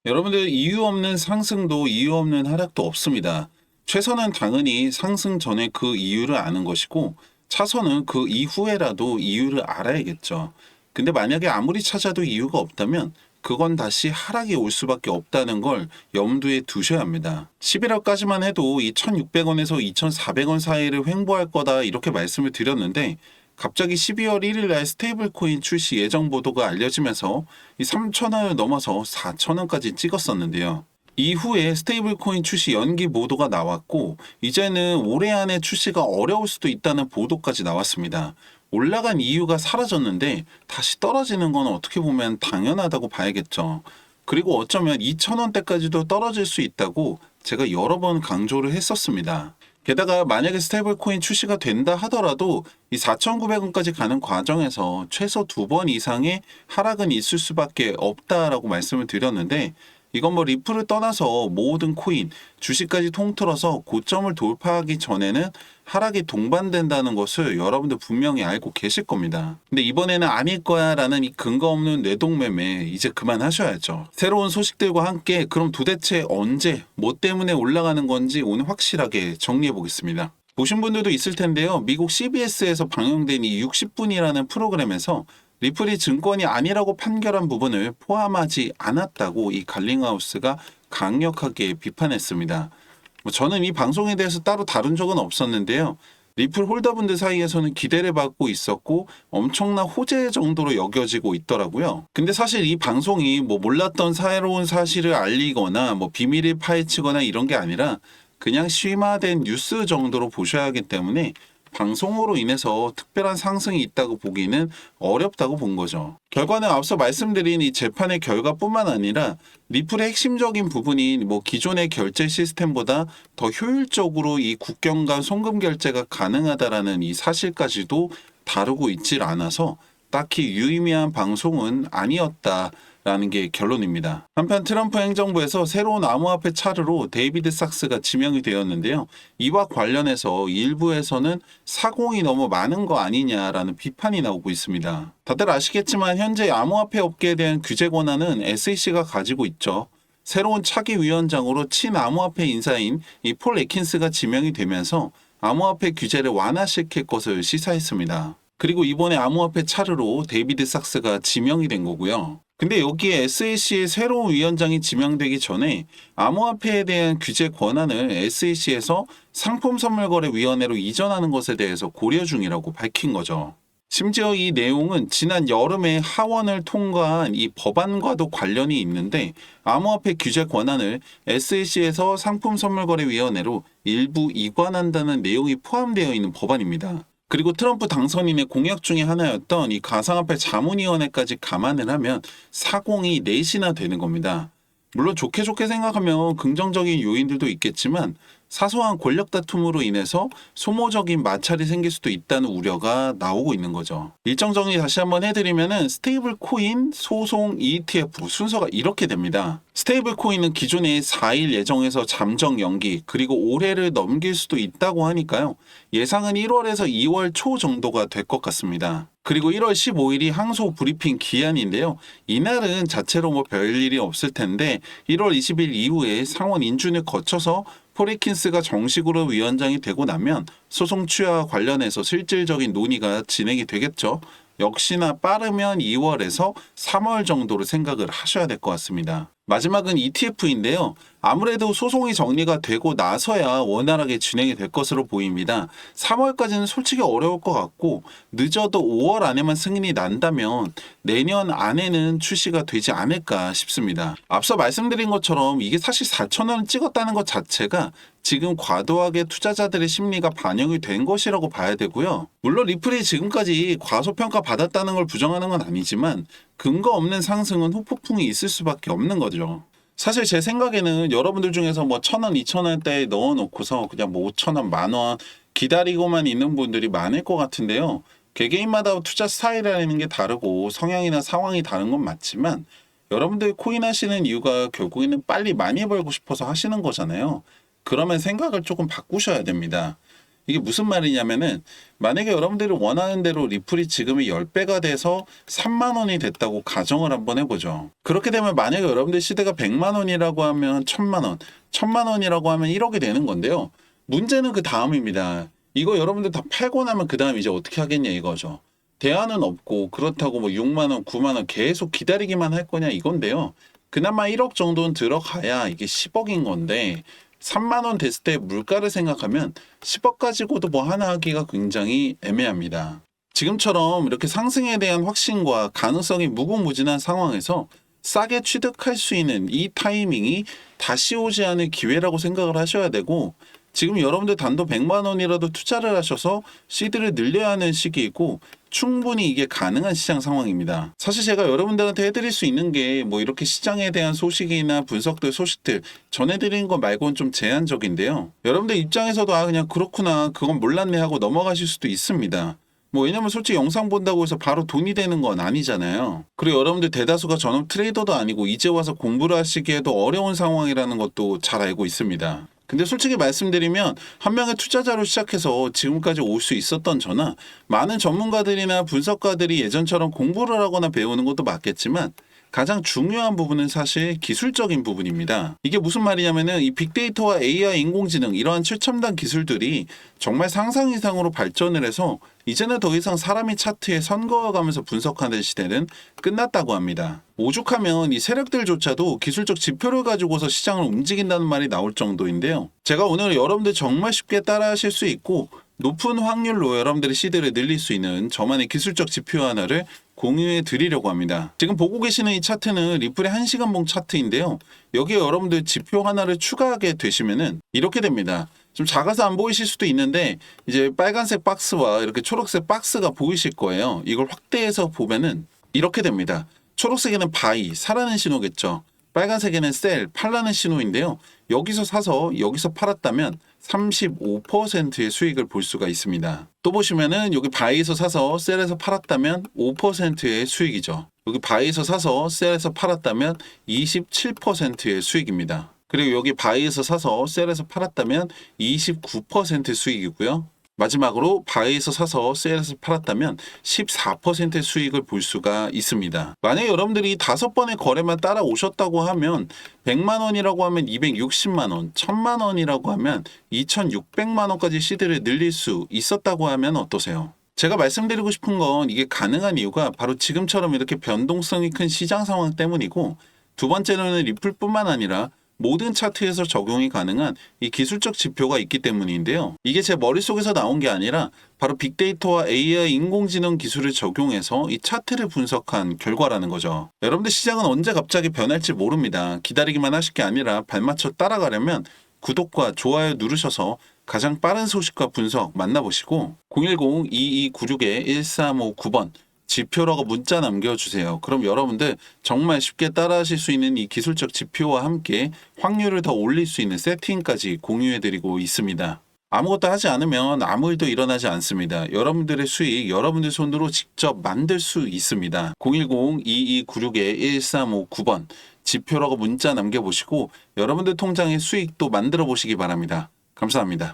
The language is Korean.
여러분들 이유 없는 상승도 이유 없는 하락도 없습니다. 최선은 당연히 상승 전에 그 이유를 아는 것이고 차선은 그 이후에라도 이유를 알아야겠죠. 근데 만약에 아무리 찾아도 이유가 없다면 그건 다시 하락이 올 수밖에 없다는 걸 염두에 두셔야 합니다. 11월까지만 해도 이 1,600원에서 2,400원 사이를 횡보할 거다 이렇게 말씀을 드렸는데 갑자기 12월 1일 날 스테이블 코인 출시 예정 보도가 알려지면서 이 3,000원을 넘어서 4,000원까지 찍었었는데요. 이후에 스테이블 코인 출시 연기 보도가 나왔고 이제는 올해 안에 출시가 어려울 수도 있다는 보도까지 나왔습니다. 올라간 이유가 사라졌는데 다시 떨어지는 건 어떻게 보면 당연하다고 봐야겠죠. 그리고 어쩌면 2,000원대까지도 떨어질 수 있다고 제가 여러 번 강조를 했었습니다. 게다가 만약에 스테이블 코인 출시가 된다 하더라도 이 4,900원까지 가는 과정에서 최소 2번 이상의 하락은 있을 수밖에 없다라고 말씀을 드렸는데 이건 뭐 리플을 떠나서 모든 코인, 주식까지 통틀어서 고점을 돌파하기 전에는 하락이 동반된다는 것을 여러분들 분명히 알고 계실 겁니다. 근데 이번에는 아닐 거야 라는 이 근거 없는 뇌동매매 이제 그만하셔야죠. 새로운 소식들과 함께 그럼 도대체 언제, 뭐 때문에 올라가는 건지 오늘 확실하게 정리해 보겠습니다. 보신 분들도 있을 텐데요. 미국 CBS에서 방영된 이 60분이라는 프로그램에서 리플이 증권이 아니라고 판결한 부분을 포함하지 않았다고 이 갈링하우스가 강력하게 비판했습니다. 저는 이 방송에 대해서 따로 다룬 적은 없었는데요. 리플 홀더분들 사이에서는 기대를 받고 있었고 엄청난 호재 정도로 여겨지고 있더라고요. 근데 사실 이 방송이 뭐 몰랐던 새로운 사실을 알리거나 뭐 비밀을 파헤치거나 이런 게 아니라 그냥 심화된 뉴스 정도로 보셔야 하기 때문에 방송으로 인해서 특별한 상승이 있다고 보기는 어렵다고 본 거죠. 결과는 앞서 말씀드린 이 재판의 결과뿐만 아니라 리플의 핵심적인 부분인 뭐 기존의 결제 시스템보다 더 효율적으로 이 국경 간 송금 결제가 가능하다라는 이 사실까지도 다루고 있질 않아서 딱히 유의미한 방송은 아니었다라는 게 결론입니다. 한편 트럼프 행정부에서 새로운 암호화폐 차르로 데이비드 삭스가 지명이 되었는데요. 이와 관련해서 일부에서는 사공이 너무 많은 거 아니냐라는 비판이 나오고 있습니다. 다들 아시겠지만 현재 암호화폐 업계에 대한 규제 권한은 SEC가 가지고 있죠. 새로운 차기 위원장으로 친암호화폐 인사인 이 폴 에킨스가 지명이 되면서 암호화폐 규제를 완화시킬 것을 시사했습니다. 그리고 이번에 암호화폐 차르로 데이비드 삭스가 지명이 된 거고요. 근데 여기에 SEC의 새로운 위원장이 지명되기 전에 암호화폐에 대한 규제 권한을 SEC에서 상품선물거래위원회로 이전하는 것에 대해서 고려 중이라고 밝힌 거죠. 심지어 이 내용은 지난 여름에 하원을 통과한 이 법안과도 관련이 있는데 암호화폐 규제 권한을 SEC에서 상품선물거래위원회로 일부 이관한다는 내용이 포함되어 있는 법안입니다. 그리고 트럼프 당선인의 공약 중에 하나였던 이 가상화폐 자문위원회까지 감안을 하면 사공이 넷이나 되는 겁니다. 물론 좋게 생각하면 긍정적인 요인들도 있겠지만 사소한 권력 다툼으로 인해서 소모적인 마찰이 생길 수도 있다는 우려가 나오고 있는 거죠. 일정 정리 다시 한번 해드리면은 스테이블 코인, 소송, ETF 순서가 이렇게 됩니다. 스테이블 코인은 기존의 4일 예정에서 잠정 연기 그리고 올해를 넘길 수도 있다고 하니까요. 예상은 1월에서 2월 초 정도가 될 것 같습니다. 그리고 1월 15일이 항소 브리핑 기한인데요. 이날은 자체로 뭐 별일이 없을 텐데 1월 20일 이후에 상원 인준을 거쳐서 포레킨스가 정식으로 위원장이 되고 나면 소송 취하와 관련해서 실질적인 논의가 진행이 되겠죠. 역시나 빠르면 2월에서 3월 정도로 생각을 하셔야 될 것 같습니다. 마지막은 ETF인데요. 아무래도 소송이 정리가 되고 나서야 원활하게 진행이 될 것으로 보입니다. 3월까지는 솔직히 어려울 것 같고 늦어도 5월 안에만 승인이 난다면 내년 안에는 출시가 되지 않을까 싶습니다. 앞서 말씀드린 것처럼 이게 사실 4,000원을 찍었다는 것 자체가 지금 과도하게 투자자들의 심리가 반영이 된 것이라고 봐야 되고요. 물론 리플이 지금까지 과소평가 받았다는 걸 부정하는 건 아니지만 근거 없는 상승은 후폭풍이 있을 수밖에 없는 거죠. 사실 제 생각에는 여러분들 중에서 뭐 1,000원, 2,000원대에 넣어놓고서 그냥 뭐 5,000원, 10,000원 기다리고만 있는 분들이 많을 것 같은데요. 개개인마다 투자 스타일이라는 게 다르고 성향이나 상황이 다른 건 맞지만 여러분들 코인 하시는 이유가 결국에는 빨리 많이 벌고 싶어서 하시는 거잖아요. 그러면 생각을 조금 바꾸셔야 됩니다. 이게 무슨 말이냐면은 만약에 여러분들이 원하는 대로 리플이 지금의 10배가 돼서 3만 원이 됐다고 가정을 한번 해보죠. 그렇게 되면 만약에 여러분들 시대가 100만 원이라고 하면 1000만 원, 1000만 원이라고 하면 1억이 되는 건데요. 문제는 그 다음입니다. 이거 여러분들 다 팔고 나면 그 다음 이제 어떻게 하겠냐 이거죠. 대안은 없고 그렇다고 뭐 6만 원, 9만 원 계속 기다리기만 할 거냐 이건데요. 그나마 1억 정도는 들어가야 이게 10억인 건데 3만 원 됐을 때 물가를 생각하면 10억 가지고도 뭐 하나 하기가 굉장히 애매합니다. 지금처럼 이렇게 상승에 대한 확신과 가능성이 무궁무진한 상황에서 싸게 취득할 수 있는 이 타이밍이 다시 오지 않을 기회라고 생각을 하셔야 되고, 지금 여러분들 단돈 100만 원이라도 투자를 하셔서 시드를 늘려야 하는 시기이고 충분히 이게 가능한 시장 상황입니다. 사실 제가 여러분들한테 해드릴 수 있는 게 뭐 이렇게 시장에 대한 소식이나 분석들 소식들 전해드리는 거 말고는 좀 제한적인데요. 여러분들 입장에서도 그냥 그렇구나 그건 몰랐네 하고 넘어가실 수도 있습니다. 뭐 왜냐면 솔직히 영상 본다고 해서 바로 돈이 되는 건 아니잖아요. 그리고 여러분들 대다수가 전업 트레이더도 아니고 이제 와서 공부를 하시기에도 어려운 상황이라는 것도 잘 알고 있습니다. 근데 솔직히 말씀드리면 한 명의 투자자로 시작해서 지금까지 올 수 있었던 저나 많은 전문가들이나 분석가들이 예전처럼 공부를 하거나 배우는 것도 맞겠지만 가장 중요한 부분은 사실 기술적인 부분입니다. 이게 무슨 말이냐면은 이 빅데이터와 AI, 인공지능 이러한 최첨단 기술들이 정말 상상 이상으로 발전을 해서 이제는 더 이상 사람이 차트에 선 그어가면서 분석하는 시대는 끝났다고 합니다. 오죽하면 이 세력들조차도 기술적 지표를 가지고서 시장을 움직인다는 말이 나올 정도인데요. 제가 오늘 여러분들 정말 쉽게 따라하실 수 있고 높은 확률로 여러분들의 시드를 늘릴 수 있는 저만의 기술적 지표 하나를 공유해 드리려고 합니다. 지금 보고 계시는 이 차트는 리플의 1시간봉 차트인데요. 여기에 여러분들 지표 하나를 추가하게 되시면은 이렇게 됩니다. 좀 작아서 안 보이실 수도 있는데 이제 빨간색 박스와 이렇게 초록색 박스가 보이실 거예요. 이걸 확대해서 보면은 이렇게 됩니다. 초록색에는 바이, 사라는 신호겠죠. 빨간색에는 셀, 팔라는 신호인데요. 여기서 사서 여기서 팔았다면 35%의 수익을 볼 수가 있습니다. 또 보시면은 여기 바이에서 사서 셀에서 팔았다면 5%의 수익이죠. 여기 바이에서 사서 셀에서 팔았다면 27%의 수익입니다. 그리고 여기 바이에서 사서 셀에서 팔았다면 29% 수익이고요. 마지막으로 바이에서 사서 셀에서 팔았다면 14%의 수익을 볼 수가 있습니다. 만약에 여러분들이 5번의 거래만 따라오셨다고 하면 100만 원이라고 하면 260만 원, 1000만 원이라고 하면 2600만 원까지 시드를 늘릴 수 있었다고 하면 어떠세요? 제가 말씀드리고 싶은 건 이게 가능한 이유가 바로 지금처럼 이렇게 변동성이 큰 시장 상황 때문이고, 두 번째로는 리플뿐만 아니라 모든 차트에서 적용이 가능한 이 기술적 지표가 있기 때문인데요. 이게 제 머릿속에서 나온 게 아니라 바로 빅데이터와 AI 인공지능 기술을 적용해서 이 차트를 분석한 결과라는 거죠. 여러분들 시장은 언제 갑자기 변할지 모릅니다. 기다리기만 하실 게 아니라 발맞춰 따라가려면 구독과 좋아요 누르셔서 가장 빠른 소식과 분석 만나보시고 010-2296-1359번 지표라고 문자 남겨주세요. 그럼 여러분들 정말 쉽게 따라하실 수 있는 이 기술적 지표와 함께 확률을 더 올릴 수 있는 세팅까지 공유해드리고 있습니다. 아무것도 하지 않으면 아무 일도 일어나지 않습니다. 여러분들의 수익 여러분들 손으로 직접 만들 수 있습니다. 010-2296-1359번 지표라고 문자 남겨보시고 여러분들 통장의 수익도 만들어 보시기 바랍니다. 감사합니다.